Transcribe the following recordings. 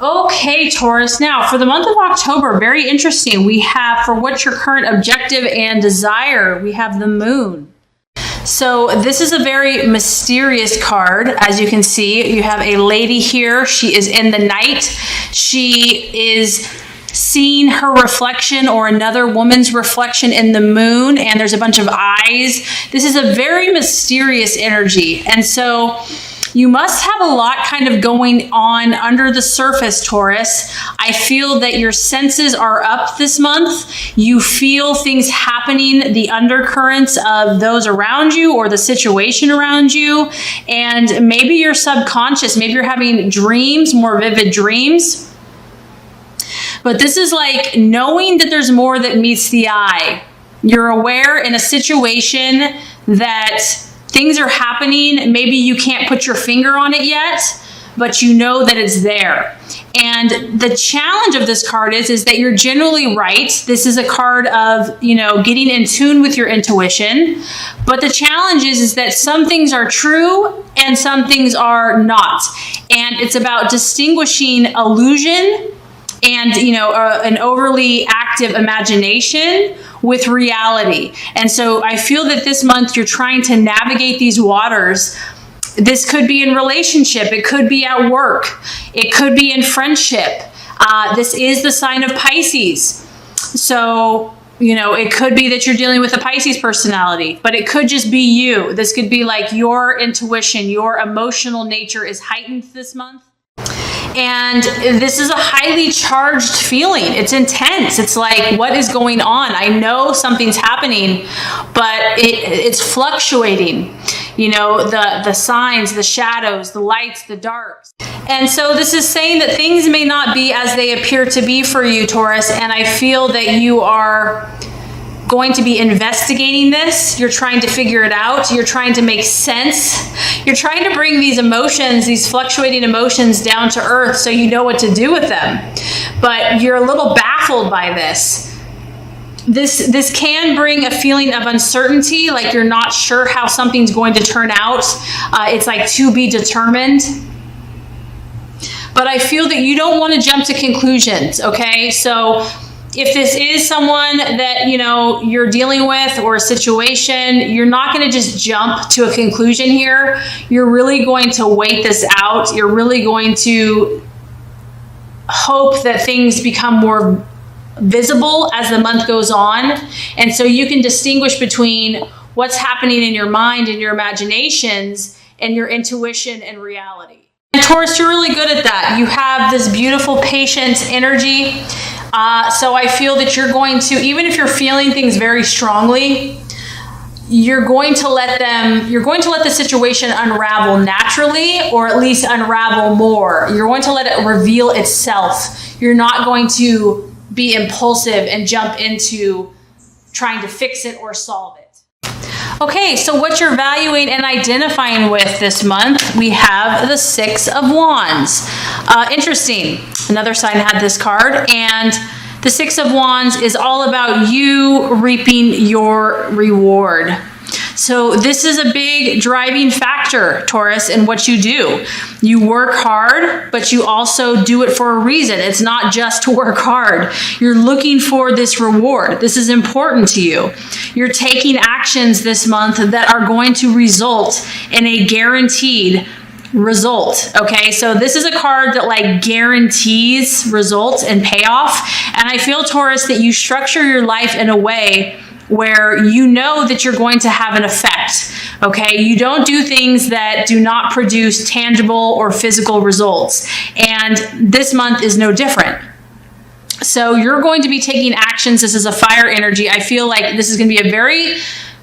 Okay, Taurus. Now, for the month of October, very interesting. We have, for what's your current objective and desire, we have the moon. So this is a very mysterious card. As you can see, you have a lady here. She is in the night. She is seeing her reflection or another woman's reflection in the moon, and there's a bunch of eyes. This is a very mysterious energy. And so you must have a lot kind of going on under the surface, Taurus. I feel that your senses are up this month. You feel things happening, the undercurrents of those around you or the situation around you. And maybe you're subconscious. Maybe you're having dreams, more vivid dreams. But this is like knowing that there's more that meets the eye. You're aware in a situation that things are happening. Maybe you can't put your finger on it yet, but you know that it's there. And the challenge of this card is that you're generally right. This is a card of, getting in tune with your intuition. But the challenge is that some things are true and some things are not. And it's about distinguishing illusion and, an overly active imagination with reality. And so I feel that this month you're trying to navigate these waters. This could be in relationship. It could be at work. It could be in friendship. This is the sign of Pisces. So, it could be that you're dealing with a Pisces personality, but it could just be you. This could be like your intuition, your emotional nature is heightened this month. And this is a highly charged feeling. It's intense. It's like, what is going on? I know something's happening, but it's fluctuating. The signs, the shadows, the lights, the darks. And so this is saying that things may not be as they appear to be for you, Taurus. And I feel that you are going to be investigating this. You're trying to figure it out. You're trying to make sense. You're trying to bring these emotions, these fluctuating emotions down to earth so you know what to do with them. But you're a little baffled by this. This can bring a feeling of uncertainty, like you're not sure how something's going to turn out. It's like to be determined. But I feel that you don't want to jump to conclusions, okay? So if this is someone that, you're dealing with or a situation, you're not going to just jump to a conclusion here. You're really going to wait this out. You're really going to hope that things become more visible as the month goes on. And so you can distinguish between what's happening in your mind and your imaginations and your intuition and reality. And Taurus, you're really good at that. You have this beautiful patient energy. So I feel that you're going to, even if you're feeling things very strongly, you're going to let the situation unravel naturally, or at least unravel more. You're going to let it reveal itself. You're not going to be impulsive and jump into trying to fix it or solve it. Okay, so what you're valuing and identifying with this month, we have the Six of Wands. Interesting. Another sign had this card, and the Six of Wands is all about you reaping your reward. So this is a big driving factor, Taurus, in what you do. You work hard, but you also do it for a reason. It's not just to work hard. You're looking for this reward. This is important to you. You're taking actions this month that are going to result in a guaranteed result. Okay, so this is a card that like guarantees results and payoff. And I feel, Taurus, that you structure your life in a way where you know that you're going to have an effect. Okay, you don't do things that do not produce tangible or physical results. And this month is no different. So you're going to be taking actions. This is a fire energy. I feel like this is going to be a very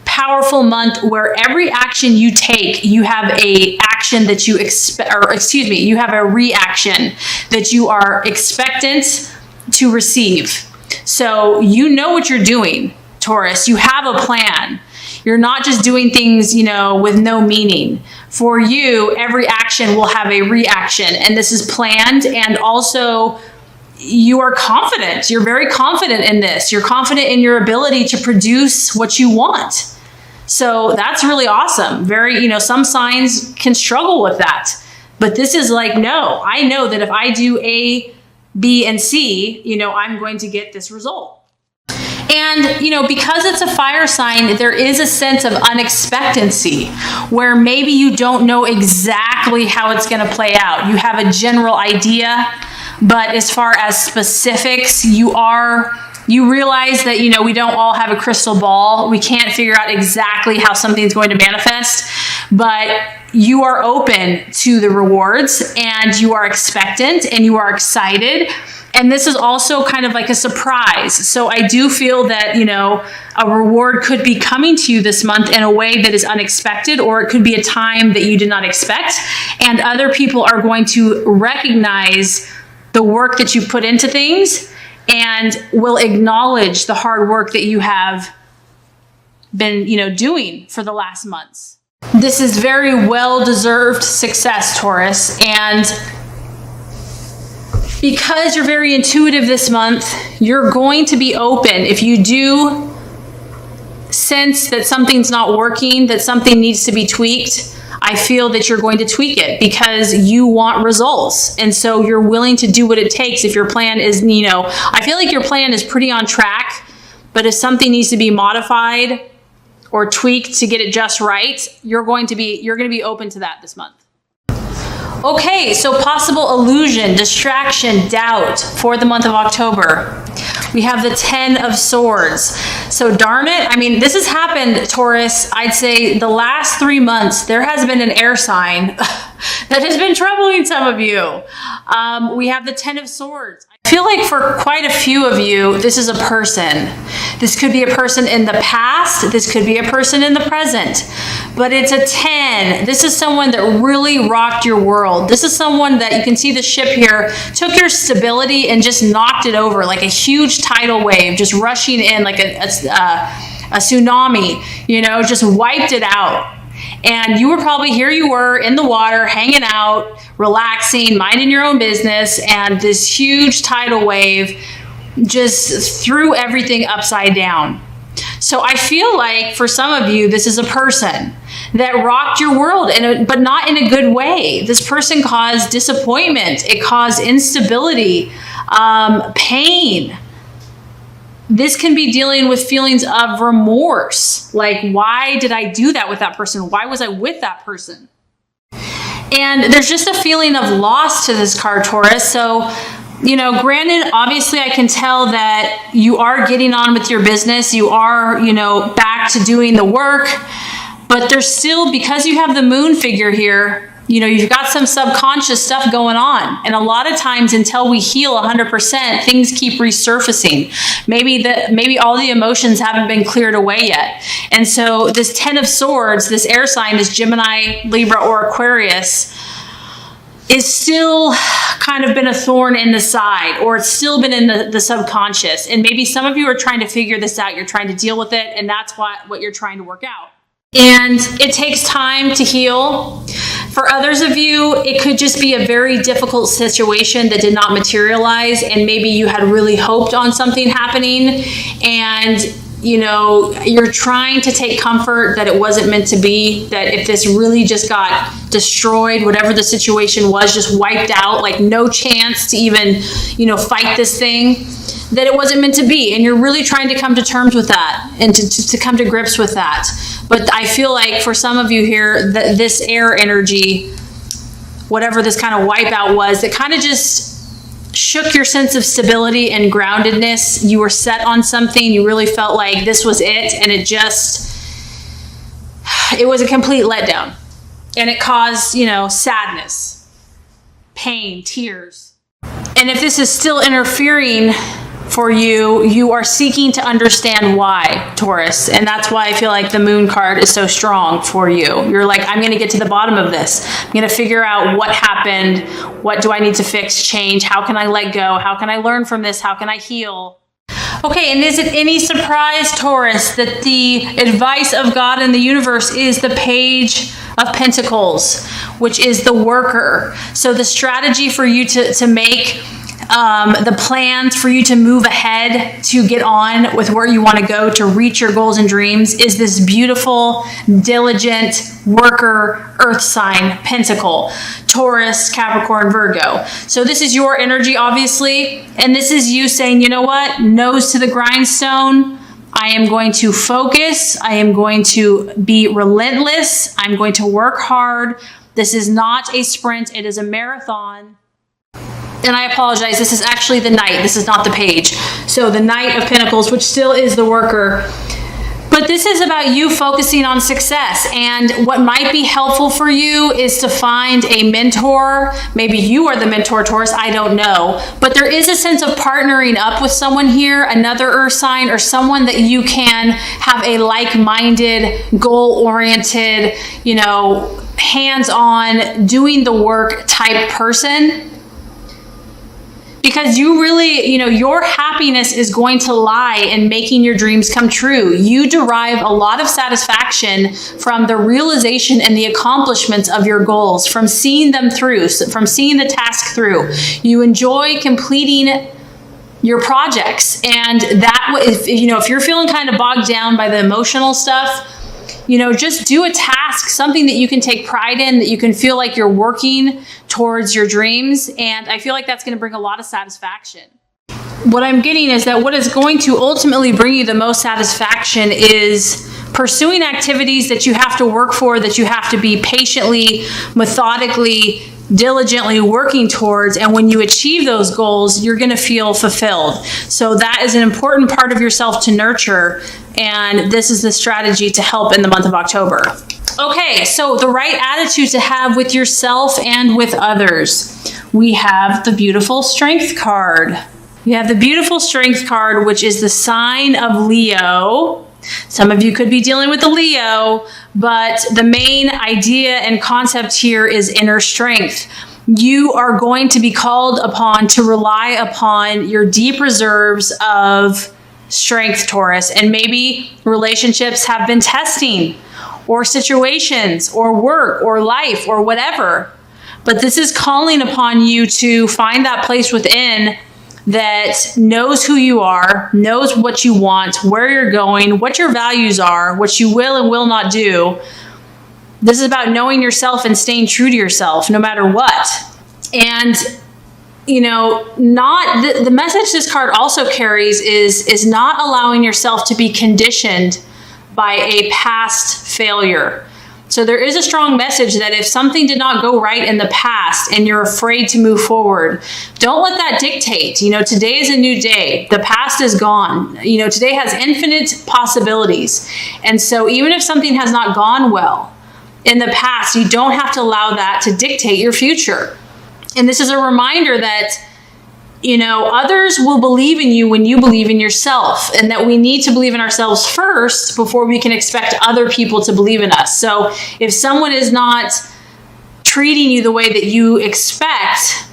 powerful month where every action you take, you have a action that you you have a reaction that you are expectant to receive. So you know what you're doing, Taurus. You have a plan. You're not just doing things, with no meaning. For you, every action will have a reaction, and this is planned. And also, you are confident. You're very confident in this. You're confident in your ability to produce what you want. So that's really awesome. Some signs can struggle with that. But this is like, no, I know that if I do A, B, and C, I'm going to get this result. And, because it's a fire sign, there is a sense of unexpectancy where maybe you don't know exactly how it's going to play out. You have a general idea, but as far as specifics, you realize that, we don't all have a crystal ball. We can't figure out exactly how something's going to manifest, but you are open to the rewards and you are expectant and you are excited. And this is also kind of like a surprise. So I do feel that, a reward could be coming to you this month in a way that is unexpected, or it could be a time that you did not expect. And other people are going to recognize the work that you put into things and will acknowledge the hard work that you have been, doing for the last months. This is very well-deserved success, Taurus. And because you're very intuitive this month, you're going to be open. If you do sense that something's not working, that something needs to be tweaked, I feel that you're going to tweak it because you want results. And so you're willing to do what it takes. If your plan is, I feel like your plan is pretty on track, but if something needs to be modified or tweaked to get it just right, you're going to be open to that this month. Okay, so possible illusion, distraction, doubt for the month of October. We have the 10 of Swords. So darn it. This has happened, Taurus. I'd say the last 3 months, there has been an air sign that has been troubling some of you. We have the 10 of Swords. I feel like for quite a few of you, this is a person. This could be a person in the past. This could be a person in the present. But it's a 10. This is someone that really rocked your world. This is someone that, you can see the ship here, took your stability and just knocked it over like a huge tidal wave, just rushing in like a tsunami, just wiped it out. And you were probably, here you were in the water, hanging out, relaxing, minding your own business, and this huge tidal wave just threw everything upside down. So I feel like for some of you, this is a person that rocked your world, but not in a good way. This person caused disappointment. It caused instability, pain. This can be dealing with feelings of remorse. Like, why did I do that with that person? Why was I with that person? And there's just a feeling of loss to this card, Taurus. So, granted, obviously I can tell that you are getting on with your business. You are, back to doing the work, but there's still, because you have the moon figure here, you've got some subconscious stuff going on. And a lot of times until we heal 100%, things keep resurfacing. Maybe all the emotions haven't been cleared away yet. And so this 10 of Swords, this air sign, this Gemini, Libra, or Aquarius, is still kind of been a thorn in the side, or it's still been in the subconscious. And maybe some of you are trying to figure this out. You're trying to deal with it, and that's what you're trying to work out. And it takes time to heal. For others of you, it could just be a very difficult situation that did not materialize, and maybe you had really hoped on something happening, and you're trying to take comfort that it wasn't meant to be, that if this really just got destroyed, whatever the situation was, just wiped out, like no chance to even, fight this thing, that it wasn't meant to be. And you're really trying to come to terms with that and to come to grips with that. But I feel like for some of you here, that this air energy, whatever this kind of wipeout was, it kind of just shook your sense of stability and groundedness. You were set on something. You really felt like this was it. And it was a complete letdown. And it caused, sadness, pain, tears. And if this is still interfering for you, you are seeking to understand why, Taurus. And that's why I feel like the moon card is so strong for you. You're like, I'm going to get to the bottom of this. I'm going to figure out what happened. What do I need to fix, change? How can I let go? How can I learn from this? How can I heal? Okay, and is it any surprise, Taurus, that the advice of God in the universe is the Page of Pentacles, which is the worker. So the strategy for you to make the plans for you to move ahead, to get on with where you want to go to reach your goals and dreams is this beautiful, diligent worker earth sign pentacle, Taurus, Capricorn, Virgo. So this is your energy, obviously, and this is you saying, you know what, nose to the grindstone. I am going to focus. I am going to be relentless. I'm going to work hard. This is not a sprint. It is a marathon. And I apologize. This is actually the Knight. This is not the page. So the Knight of Pentacles, which still is the worker. But this is about you focusing on success. And what might be helpful for you is to find a mentor. Maybe you are the mentor, Taurus. I don't know. But there is a sense of partnering up with someone here, another earth sign, or someone that you can have a like-minded, goal-oriented, hands-on, doing the work type person. Because you really, your happiness is going to lie in making your dreams come true. You derive a lot of satisfaction from the realization and the accomplishments of your goals, from seeing them through, from seeing the task through. You enjoy completing your projects. And that, if you're feeling kind of bogged down by the emotional stuff, just do a task, something that you can take pride in, that you can feel like you're working towards your dreams. And I feel like that's going to bring a lot of satisfaction. What I'm getting is that what is going to ultimately bring you the most satisfaction is pursuing activities that you have to work for, that you have to be patiently, methodically, diligently working towards. And when you achieve those goals, you're going to feel fulfilled. So that is an important part of yourself to nurture. And this is the strategy to help in the month of October. Okay, so the right attitude to have with yourself and with others. We have the beautiful Strength card. We have the beautiful Strength card, which is the sign of Leo. Some of you could be dealing with a Leo, but the main idea and concept here is inner strength. You are going to be called upon to rely upon your deep reserves of strength, Taurus. And maybe relationships have been testing, or situations, or work, or life, or whatever. But this is calling upon you to find that place within that knows who you are, knows what you want, where you're going, what your values are, what you will and will not do. This is about knowing yourself and staying true to yourself no matter what. And the message this card also carries is not allowing yourself to be conditioned by a past failure. So there is a strong message that if something did not go right in the past and you're afraid to move forward, don't let that dictate. Today is a new day. The past is gone. Today has infinite possibilities. And so even if something has not gone well in the past, you don't have to allow that to dictate your future. And this is a reminder that others will believe in you when you believe in yourself, and that we need to believe in ourselves first before we can expect other people to believe in us. So if someone is not treating you the way that you expect,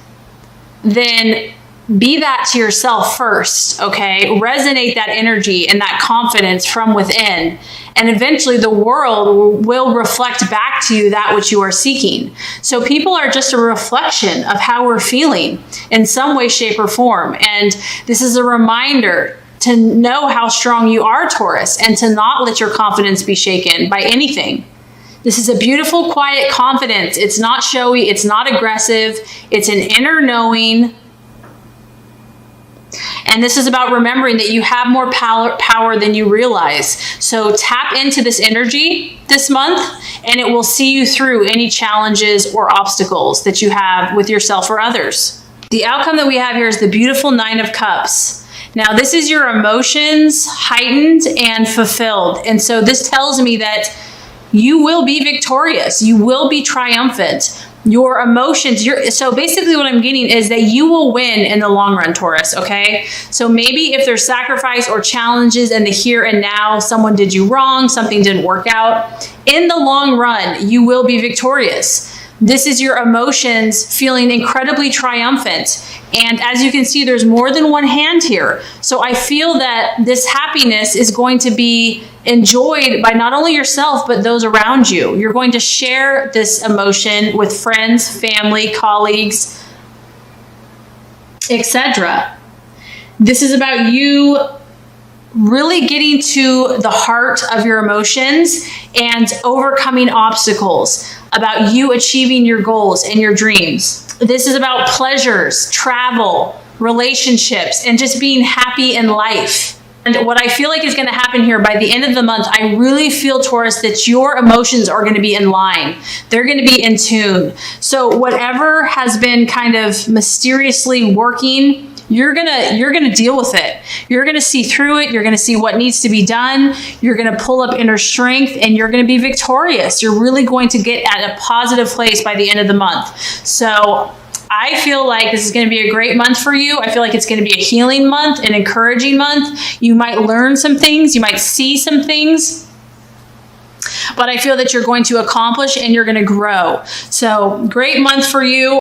then be that to yourself first, okay? Resonate that energy and that confidence from within. And eventually the world will reflect back to you that which you are seeking. So people are just a reflection of how we're feeling in some way, shape, or form. And this is a reminder to know how strong you are, Taurus, and to not let your confidence be shaken by anything. This is a beautiful, quiet confidence. It's not showy. It's not aggressive. It's an inner knowing. And this is about remembering that you have more power than you realize. So tap into this energy this month, and it will see you through any challenges or obstacles that you have with yourself or others. The outcome that we have here is the beautiful Nine of Cups. Now, this is your emotions heightened and fulfilled. And so this tells me that you will be victorious. You will be triumphant. Your emotions, so basically what I'm getting is that you will win in the long run, Taurus, okay? So maybe if there's sacrifice or challenges in the here and now, someone did you wrong, something didn't work out, in the long run, you will be victorious. This is your emotions feeling incredibly triumphant. And as you can see, there's more than one hand here. So I feel that this happiness is going to be enjoyed by not only yourself, but those around you. You're going to share this emotion with friends, family, colleagues. etc. This is about you really getting to the heart of your emotions and overcoming obstacles, about you achieving your goals and your dreams. This is about pleasures, travel, relationships, and just being happy in life. And what I feel like is going to happen here by the end of the month, I really feel, Taurus, that your emotions are going to be in line. They're going to be in tune. So whatever has been kind of mysteriously working, you're gonna deal with it. You're gonna see through it. You're gonna see what needs to be done. You're gonna pull up inner strength, and you're gonna be victorious. You're really going to get at a positive place by the end of the month. So I feel like this is going to be a great month for you. I feel like it's going to be a healing month, an encouraging month. You might learn some things. You might see some things. But I feel that you're going to accomplish and you're going to grow. So great month for you.